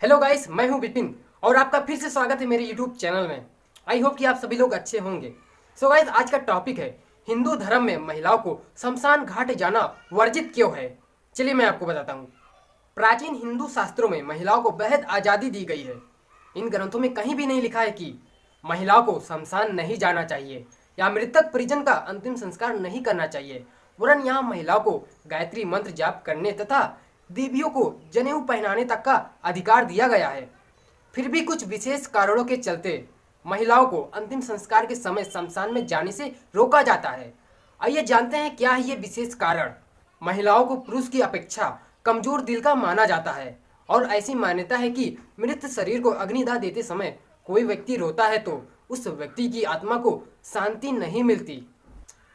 Hello guys, मैं हूं विपिन और आपका फिर से स्वागत है मेरे यूट्यूब चैनल में। आई होप कि आप सभी लोग अच्छे होंगे। सो गाइस, आज का टॉपिक है हिंदू धर्म में महिलाओं को शमशान घाट जाना वर्जित क्यों है। चलिए मैं आपको बताता हूँ। प्राचीन हिंदू शास्त्रों में महिलाओं को बेहद आज़ादी दी गई है। इन ग्रंथों में कहीं भी नहीं लिखा है कि महिलाओं को शमशान नहीं जाना चाहिए या मृतक परिजन का अंतिम संस्कार नहीं करना चाहिए। वरन यहाँ महिलाओं को गायत्री मंत्र जाप करने तथा देवियों को जनेऊ पहनाने तक का अधिकार दिया गया है। फिर भी कुछ विशेष कारणों के चलते महिलाओं को अंतिम संस्कार के समय शमशान में जाने से रोका जाता है। आइए जानते हैं क्या है ये विशेष कारण। महिलाओं को पुरुष की अपेक्षा कमजोर दिल का माना जाता है और ऐसी मान्यता है कि मृत शरीर को अग्निदाह देते समय कोई व्यक्ति रोता है तो उस व्यक्ति की आत्मा को शांति नहीं मिलती।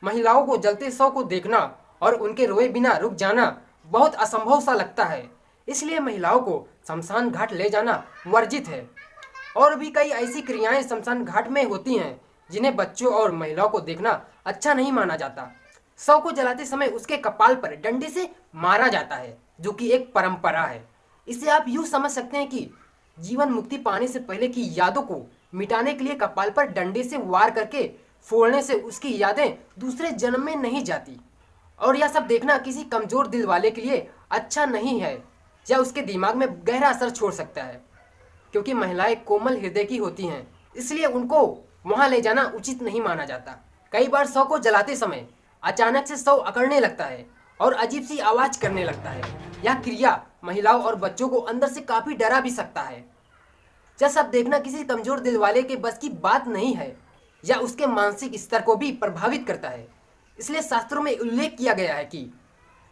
महिलाओं को जलते शव को देखना और उनके रोए बिना रुक जाना बहुत असंभव सा लगता है, इसलिए महिलाओं को शमशान घाट ले जाना वर्जित है। और भी कई ऐसी क्रियाएं शमशान घाट में होती हैं जिन्हें बच्चों और महिलाओं को देखना अच्छा नहीं माना जाता। शव को जलाते समय उसके कपाल पर डंडे से मारा जाता है, जो कि एक परंपरा है। इसे आप यूँ समझ सकते हैं कि जीवन मुक्ति पाने से पहले की यादों को मिटाने के लिए कपाल पर डंडे से वार करके फोड़ने से उसकी यादें दूसरे जन्म में नहीं जाती। और यह सब देखना किसी कमजोर दिल वाले के लिए अच्छा नहीं है या उसके दिमाग में गहरा असर छोड़ सकता है, क्योंकि महिलाएं कोमल हृदय की होती हैं, इसलिए उनको वहां ले जाना उचित नहीं माना जाता। कई बार शव को जलाते समय अचानक से शव अकड़ने लगता है और अजीब सी आवाज करने लगता है। यह क्रिया महिलाओं और बच्चों को अंदर से काफी डरा भी सकता है। यह सब देखना किसी कमजोर दिल वाले के बस की बात नहीं है या उसके मानसिक स्तर को भी प्रभावित करता है। इसलिए शास्त्रों में उल्लेख किया गया है कि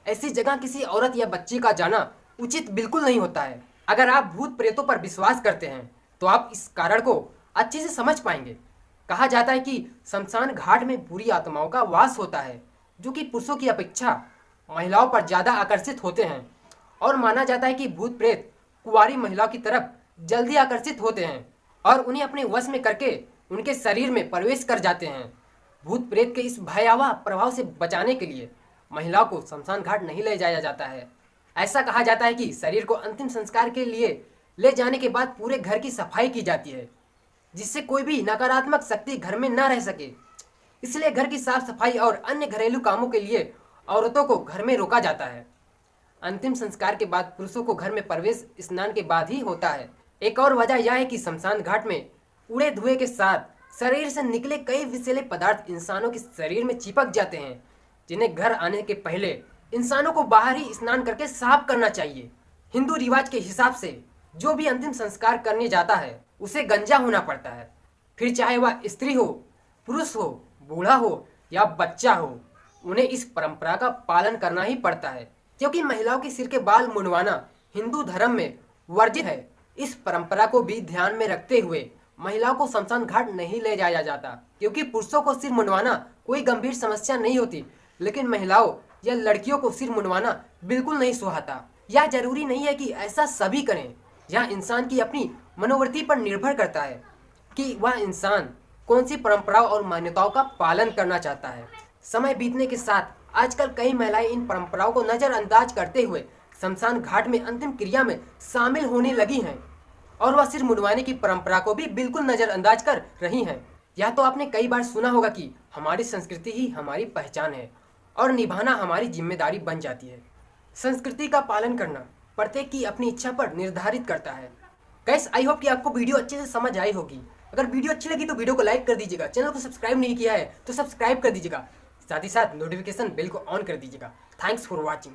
ऐसी जगह किसी औरत या बच्ची का जाना उचित बिल्कुल नहीं होता है। अगर आप भूत प्रेतों पर विश्वास करते हैं तो आप इस कारण को अच्छे से समझ पाएंगे। कहा जाता है कि शमशान घाट में बुरी आत्माओं का वास होता है, जो कि पुरुषों की अपेक्षा महिलाओं पर ज़्यादा आकर्षित होते हैं। और माना जाता है कि भूत प्रेत कुंवारी महिलाओं की तरफ जल्दी आकर्षित होते हैं और उन्हें अपने वश में करके उनके शरीर में प्रवेश कर जाते हैं। भूत प्रेत के इस भयावह प्रभाव से बचाने के लिए महिलाओं को शमशान घाट नहीं ले जाया जाता है। ऐसा कहा जाता है कि शरीर को अंतिम संस्कार के लिए ले जाने के बाद पूरे घर की सफाई की जाती है, जिससे कोई भी नकारात्मक शक्ति घर में न रह सके। इसलिए घर की साफ सफाई और अन्य घरेलू कामों के लिए औरतों को घर में रोका जाता है। अंतिम संस्कार के बाद पुरुषों को घर में प्रवेश स्नान के बाद ही होता है। एक और वजह यह है कि शमशान घाट में उड़े धुएं के साथ शरीर से निकले कई विषैले पदार्थ इंसानों के शरीर में चिपक जाते हैं, जिन्हें घर आने के पहले इंसानों को बाहर ही स्नान करके साफ करना चाहिए। हिंदू रिवाज के हिसाब से जो भी अंतिम संस्कार करने जाता है उसे गंजा होना पड़ता है, फिर चाहे वह स्त्री हो, पुरुष हो, बूढ़ा हो या बच्चा हो, उन्हें इस परंपरा का पालन करना ही पड़ता है। क्योंकि महिलाओं के सिर के बाल मुंडवाना हिंदू धर्म में वर्जित है। इस परंपरा को भी ध्यान में रखते हुए महिलाओं को शमशान घाट नहीं ले जाया जाता, क्योंकि पुरुषों को सिर मुंडवाना कोई गंभीर समस्या नहीं होती, लेकिन महिलाओं या लड़कियों को सिर मुंडवाना बिल्कुल नहीं सुहाता। यह जरूरी नहीं है कि ऐसा सभी करें। यह इंसान की अपनी मनोवृत्ति पर निर्भर करता है कि वह इंसान कौन सी परंपराओं और मान्यताओं का पालन करना चाहता है। समय बीतने के साथ आजकल कई महिलाएं इन परंपराओं को नजरअंदाज करते हुए शमशान घाट में अंतिम क्रिया में शामिल होने लगी हैं और वह सिर मुंडवाने की परंपरा को भी बिल्कुल नजरअंदाज कर रही हैं। या तो आपने कई बार सुना होगा कि हमारी संस्कृति ही हमारी पहचान है और निभाना हमारी जिम्मेदारी बन जाती है। संस्कृति का पालन करना प्रत्येक की अपनी इच्छा पर निर्धारित करता है। गाइस, आई होप कि आपको वीडियो अच्छे से समझ आई होगी। अगर वीडियो अच्छी लगी तो वीडियो को लाइक कर दीजिएगा। चैनल को सब्सक्राइब नहीं किया है तो सब्सक्राइब कर दीजिएगा। साथ ही साथ नोटिफिकेशन बेल को ऑन कर दीजिएगा। Thanks for watching.